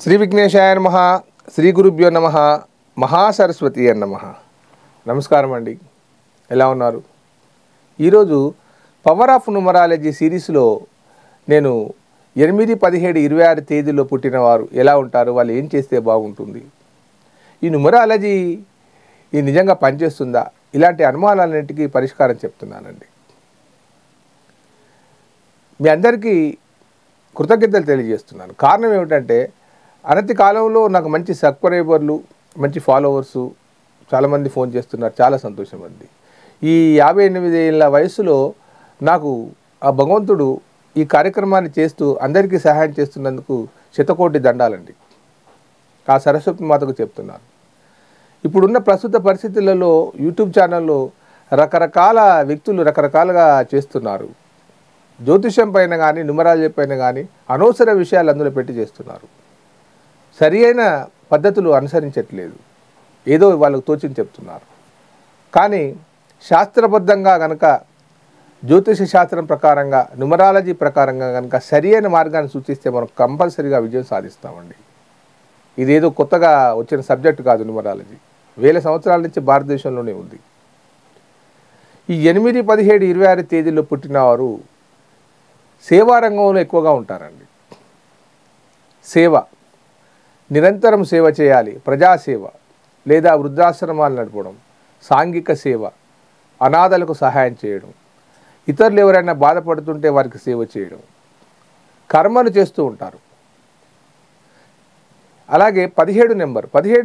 శ్రీ విఘ్నేశాయ నమః, శ్రీ గురుభ్యో నమః, మహాసరస్వతి నమః. నమస్కారం అండి, ఎలా ఉన్నారు? ఈరోజు పవర్ ఆఫ్ న్యూమరాలజీ సిరీస్లో నేను 8, 17, 26 తేదీల్లో పుట్టిన వారు ఎలా ఉంటారు, వాళ్ళు ఏం చేస్తే బాగుంటుంది, ఈ న్యూమరాలజీ ఇది నిజంగా పనిచేస్తుందా, ఇలాంటి అనుమానాలన్నింటికీ పరిష్కారం చెప్తున్నానండి. మీ అందరికీ కృతజ్ఞతలు తెలియజేస్తున్నాను. కారణం ఏమిటంటే, అనతి కాలంలో నాకు మంచి సబ్స్క్రైబర్లు, మంచి ఫాలోవర్సు చాలామంది ఫోన్ చేస్తున్నారు. చాలా సంతోషం అండి. ఈ 58 ఏళ్ళ వయసులో నాకు ఆ భగవంతుడు ఈ కార్యక్రమాన్ని చేస్తూ అందరికీ సహాయం చేస్తున్నందుకు శతకోటి దండాలండి. ఆ సరస్వతి మాతకు చెప్తున్నాను. ఇప్పుడున్న ప్రస్తుత పరిస్థితులలో యూట్యూబ్ ఛానల్లో రకరకాల వ్యక్తులు రకరకాలుగా చేస్తున్నారు. జ్యోతిషం పైన కానీ న్యూమరాలజీ పైన కానీ అనవసర విషయాలు అందులో పెట్టి చేస్తున్నారు. సరి అయిన పద్ధతులు అనుసరించట్లేదు, ఏదో వాళ్ళకు తోచింది చెప్తున్నారు. కానీ శాస్త్రబద్ధంగా కనుక జ్యోతిష శాస్త్రం ప్రకారంగా న్యూమరాలజీ ప్రకారంగా కనుక సరి అయిన మార్గాన్ని సూచిస్తే మనం కంపల్సరీగా విజయం సాధిస్తామండి. ఇదేదో కొత్తగా వచ్చిన సబ్జెక్టు కాదు. న్యూమరాలజీ వేల సంవత్సరాల నుంచి భారతదేశంలోనే ఉంది. ఈ 8, 17, 26 తేదీల్లో పుట్టినవారు సేవా రంగంలో ఎక్కువగా ఉంటారండి. సేవ, నిరంతరం సేవ చేయాలి. ప్రజాసేవ లేదా వృద్ధాశ్రమాలు నడపడం, సాంఘిక సేవ, అనాథలకు సహాయం చేయడం, ఇతరులు ఎవరైనా బాధపడుతుంటే వారికి సేవ చేయడం, కర్మలు చేస్తూ ఉంటారు. అలాగే 17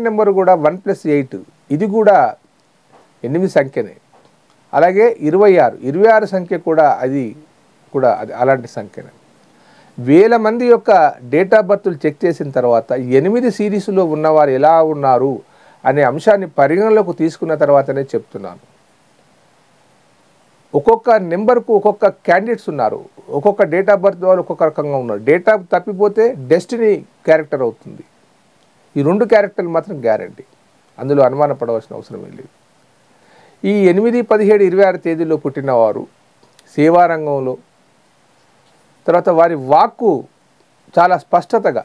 నెంబర్ కూడా 1+8, ఇది కూడా 8 సంఖ్యనే. అలాగే 26 సంఖ్య కూడా అది అలాంటి సంఖ్యనే. వేల మంది యొక్క డేట్ ఆఫ్ బర్త్లు చెక్ చేసిన తర్వాత 8 సిరీస్లో ఉన్నవారు ఎలా ఉన్నారు అనే అంశాన్ని పరిగణలోకి తీసుకున్న తర్వాతనే చెప్తున్నాను. ఒక్కొక్క నెంబర్కు ఒక్కొక్క క్యాండిడేట్స్ ఉన్నారు. ఒక్కొక్క డేట్ ఆఫ్ బర్త్ వాళ్ళు ఒక్కొక్క రకంగా ఉన్నారు. డేట్ ఆఫ్ తప్పిపోతే డెస్టినీ క్యారెక్టర్ అవుతుంది. ఈ 2 క్యారెక్టర్లు మాత్రం గ్యారంటీ, అందులో అనుమాన పడవలసిన అవసరమే లేదు. ఈ 8, 17, 26 తేదీల్లో పుట్టినవారు సేవారంగంలో, తర్వాత వారి వాక్కు చాలా స్పష్టతగా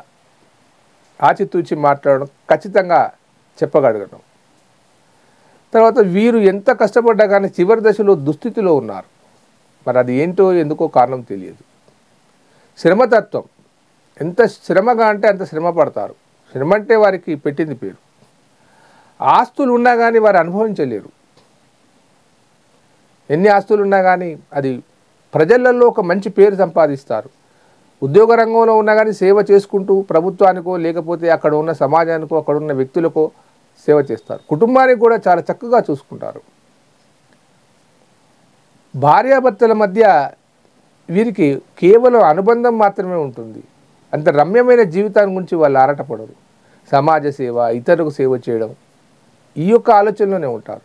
ఆచితూచి మాట్లాడడం, ఖచ్చితంగా చెప్పగలగడం, తర్వాత వీరు ఎంత కష్టపడ్డా కానీ చివరి దశలో దుస్థితిలో ఉన్నారు. మరి అది ఏంటో ఎందుకో కారణం తెలియదు. శ్రమతత్వం, ఎంత శ్రమగా అంటే అంత శ్రమ పడతారు. శ్రమ అంటే వారికి పెట్టింది పేరు. ఆస్తులు ఉన్నా కానీ వారు అనుభవించలేరు. ఎన్ని ఆస్తులు ఉన్నా కానీ అది ప్రజలలో ఒక మంచి పేరు సంపాదిస్తారు. ఉద్యోగ రంగంలో ఉన్నా కానీ సేవ చేసుకుంటూ ప్రభుత్వానికో లేకపోతే అక్కడ ఉన్న సమాజానికో అక్కడ ఉన్న వ్యక్తులకో సేవ చేస్తారు. కుటుంబానికి కూడా చాలా చక్కగా చూసుకుంటారు. భార్యాభర్తల మధ్య వీరికి కేవలం అనుబంధం మాత్రమే ఉంటుంది. అంత రమ్యమైన జీవితాన్ని గురించి వాళ్ళు ఆరాటపడరు. సమాజ సేవ, ఇతరులకు సేవ చేయడం, ఈ యొక్క ఆలోచనలోనే ఉంటారు.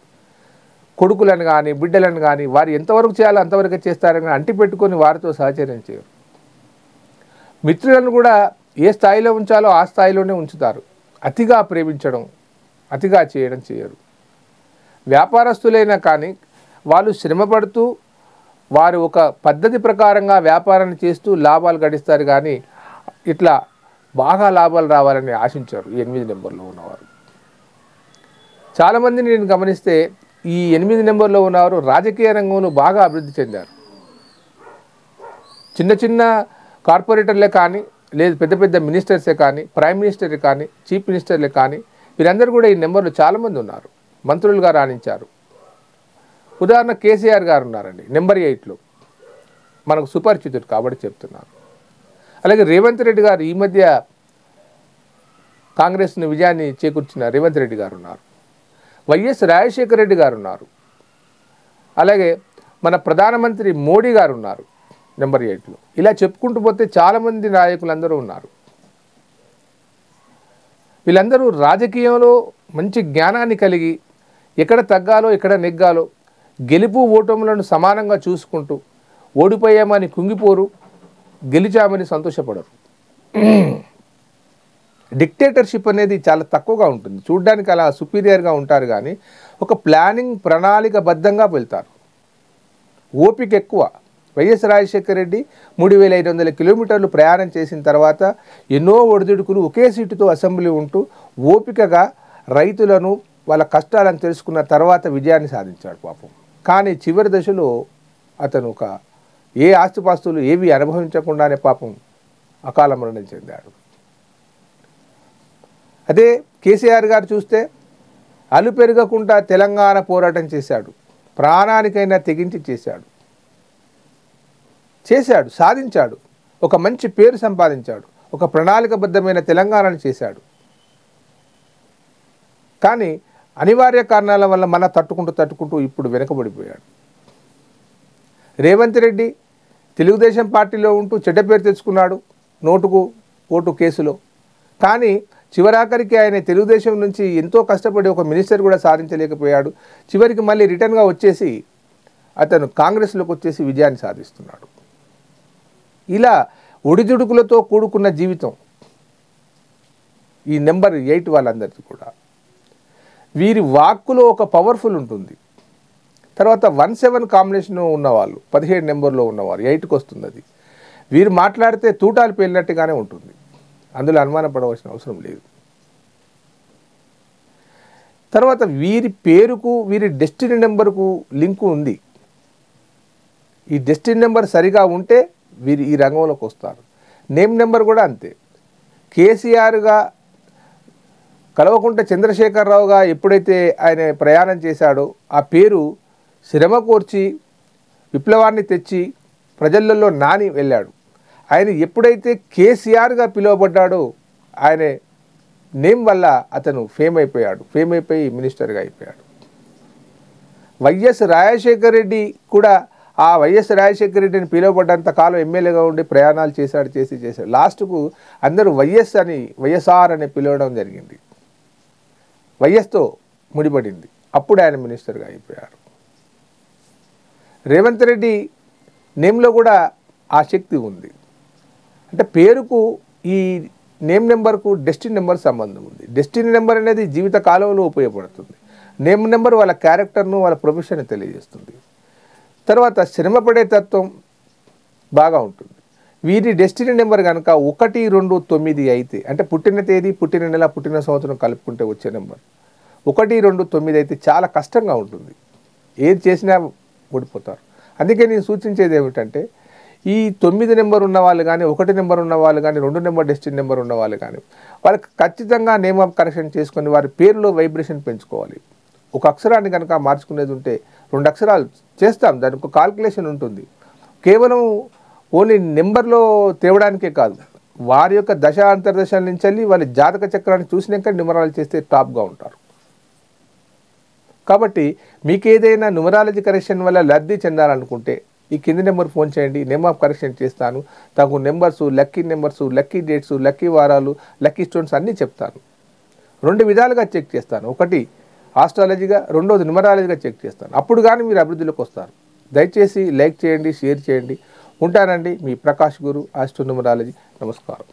కొడుకులను కానీ బిడ్డలను కానీ వారు ఎంతవరకు చేయాలో అంతవరకే చేస్తారని అంటి పెట్టుకొని వారితో సహచర్యం చేయరు. మిత్రులను కూడా ఏ స్థాయిలో ఉంచాలో ఆ స్థాయిలోనే ఉంచుతారు. అతిగా ప్రేమించడం, అతిగా చేయడం చేయరు. వ్యాపారస్తులైనా కానీ వాళ్ళు శ్రమపడుతూ వారు ఒక పద్ధతి ప్రకారంగా వ్యాపారాన్ని చేస్తూ లాభాలు గడిస్తారు. కానీ ఇట్లా బాగా లాభాలు రావాలని ఆశించారు ఈ 8 నెంబర్లో ఉన్నవారు. చాలామందిని నేను గమనిస్తే ఈ 8 నెంబర్లో ఉన్నవారు రాజకీయ రంగంలో బాగా అభివృద్ధి చెందారు. చిన్న చిన్న కార్పొరేటర్లే కానీ, లేదు పెద్ద పెద్ద మినిస్టర్సే కానీ, ప్రైమ్ మినిస్టర్లే కానీ, చీఫ్ మినిస్టర్లే కానీ, వీరందరూ కూడా ఈ నెంబర్లో చాలామంది ఉన్నారు. మంత్రులుగా రాణించారు. ఉదాహరణ కేసీఆర్ గారు ఉన్నారండి నెంబర్ 8లో, మనకు సుపరిచితుడు కాబట్టి చెప్తున్నాను. అలాగే రేవంత్ రెడ్డి గారు, ఈ మధ్య కాంగ్రెస్ను విజయాన్ని చేకూర్చిన రేవంత్ రెడ్డి గారు ఉన్నారు. వైఎస్ రాజశేఖర రెడ్డి గారు ఉన్నారు. అలాగే మన ప్రధానమంత్రి మోడీ గారు ఉన్నారు నెంబర్ 8లో. ఇలా చెప్పుకుంటూ పోతే చాలామంది నాయకులందరూ ఉన్నారు. వీళ్ళందరూ రాజకీయంలో మంచి జ్ఞానాన్ని కలిగి ఎక్కడ తగ్గాలో ఎక్కడ నెగ్గాలో, గెలుపు ఓటములను సమానంగా చూసుకుంటూ ఓడిపోయామని కుంగిపోరు, గెలిచామని సంతోషపడరు. డిక్టేటర్షిప్ అనేది చాలా తక్కువగా ఉంటుంది. చూడ్డానికి అలా సుపీరియర్గా ఉంటారు కానీ ఒక ప్లానింగ్ ప్రణాళికబద్ధంగా వెళ్తారు. ఓపిక ఎక్కువ, వైఎస్ రాజశేఖర రెడ్డి 3500 కిలోమీటర్లు ప్రయాణం చేసిన తర్వాత ఎన్నో ఒడిదుడుకులు ఒకే సీటుతో అసెంబ్లీ ఉంటూ ఓపికగా రైతులను వాళ్ళ కష్టాలను తెలుసుకున్న తర్వాత విజయాన్ని సాధించాడు పాపం. కానీ చివరి దశలో అతను ఏ ఆస్తిపాస్తులు ఏవి అనుభవించకుండానే పాపం అకాల మరణం చెందాడు. అదే కేసీఆర్ గారు చూస్తే అలు పెరగకుండా తెలంగాణ పోరాటం చేశాడు, ప్రాణానికైనా తెగించి చేశాడు, సాధించాడు, ఒక మంచి పేరు సంపాదించాడు, ఒక ప్రణాళికబద్ధమైన తెలంగాణను చేశాడు. కానీ అనివార్య కారణాల వల్ల మన తట్టుకుంటూ ఇప్పుడు వెనకబడిపోయాడు. రేవంత్ రెడ్డి తెలుగుదేశం పార్టీలో ఉంటూ చెడ్డ పేరు తెచ్చుకున్నాడు నోటుకు ఓటు కేసులో. కానీ చివరాఖరికి ఆయన తెలుగుదేశం నుంచి ఎంతో కష్టపడి ఒక మినిస్టర్ కూడా సాధించలేకపోయాడు. చివరికి మళ్ళీ రిటర్న్గా వచ్చేసి అతను కాంగ్రెస్లోకి వచ్చేసి విజయాన్ని సాధిస్తున్నాడు. ఇలా ఒడిదుడుకులతో కూడుకున్న జీవితం ఈ నెంబర్ 8 వాళ్ళందరికీ కూడా. వీరి వాక్కులో ఒక పవర్ఫుల్ ఉంటుంది. తర్వాత 1-7 కాంబినేషన్ ఉన్నవాళ్ళు 17 నెంబర్లో ఉన్నవారు 8కి వస్తుంది. అది వీరు మాట్లాడితే తూటాలు పేలినట్టుగానే ఉంటుంది, అందులో అనుమానపడవలసిన అవసరం లేదు. తర్వాత వీరి పేరుకు వీరి డెస్టినీ నెంబర్కు లింకు ఉంది. ఈ డెస్టినీ నెంబర్ సరిగా ఉంటే వీరు ఈ రంగంలోకి వస్తారు. నేమ్ నెంబర్ కూడా అంతే. కేసీఆర్గా కల్వకుంట్ల చంద్రశేఖరరావుగా ఎప్పుడైతే ఆయన ప్రయాణం చేశాడో ఆ పేరు శ్రమ కోర్చి విప్లవాన్ని తెచ్చి ప్రజలలో నాని వెళ్ళాడు. ఆయన ఎప్పుడైతే కేసీఆర్గా పిలువబడ్డాడో ఆయన నేమ్ వల్ల అతను ఫేమ్ అయిపోయి మినిస్టర్గా అయిపోయాడు. వైఎస్ రాజశేఖర రెడ్డి కూడా ఆ వైఎస్ రాజశేఖర రెడ్డిని పిలువబడ్డంత కాలం ఎమ్మెల్యేగా ఉండి ప్రయాణాలు చేశాడు. లాస్ట్కు అందరూ వైఎస్ఆర్ అని పిలవడం జరిగింది. వైఎస్తో ముడిపడింది. అప్పుడు ఆయన మినిస్టర్గా అయిపోయారు. రేవంత్ రెడ్డి నేమ్లో కూడా ఆ శక్తి ఉంది. అంటే పేరుకు ఈ నేమ్ నెంబర్కు డెస్టినీ నెంబర్ సంబంధం ఉంది. డెస్టినీ నెంబర్ అనేది జీవిత కాలంలో ఉపయోగపడుతుంది. నేమ్ నెంబర్ వాళ్ళ క్యారెక్టర్ను వాళ్ళ ప్రొఫెషన్ తెలియజేస్తుంది. తర్వాత శ్రమపడే తత్వం బాగా ఉంటుంది. వీరి డెస్టినీ నెంబర్ కనుక 1, 2, 9 అయితే అంటే పుట్టిన తేదీ, పుట్టిన నెల, పుట్టిన సంవత్సరం కలుపుకుంటే వచ్చే నెంబర్ 1, 2, 9 అయితే చాలా కష్టంగా ఉంటుంది. ఏది చేసినా ఓడిపోతారు. అందుకే నేను సూచించేది ఏమిటంటే ఈ 9 నెంబర్ ఉన్న వాళ్ళు కానీ 1 నెంబర్ ఉన్న వాళ్ళు కానీ 2 నెంబర్ డెస్టినీ నెంబర్ ఉన్న వాళ్ళు కానీ వాళ్ళకి ఖచ్చితంగా నేమ్ ఆఫ్ కరెక్షన్ చేసుకొని వారి పేరులో వైబ్రేషన్ పెంచుకోవాలి. ఒక అక్షరాన్ని కనుక మార్చుకునేది ఉంటే 2 అక్షరాలు చేస్తాం, దానికి ఒక కాల్కులేషన్ ఉంటుంది. కేవలం ఓన్లీ నెంబర్లో తేవడానికే కాదు, వారి యొక్క దశ అంతర్దశల నుంచి వెళ్ళి వాళ్ళ జాతక చక్రాన్ని చూసినాక న్యూమరాలజీ చేస్తే టాప్గా ఉంటారు. కాబట్టి మీకు ఏదైనా న్యూమరాలజీ కరెక్షన్ వల్ల లబ్ధి చెందాలనుకుంటే ఈ కింది నెంబర్ ఫోన్ చేయండి, నేమ్ ఆఫ్ కరెక్షన్ చేస్తాను. తగు numbers, lucky numbers, lucky dates, lucky వారాలు, లక్కీ స్టోన్స్ అన్నీ చెప్తాను. 2 విధాలుగా చెక్ చేస్తాను. ఒకటి ఆస్ట్రాలజీగా, రెండోది న్యూమరాలజీగా చెక్ చేస్తాను. అప్పుడు కానీ మీరు అభివృద్ధిలోకి వస్తారు. దయచేసి లైక్ చేయండి, షేర్ చేయండి. ఉంటానండి, మీ ప్రకాష్ గురు, ఆస్ట్రో న్యూమరాలజీ. నమస్కారం.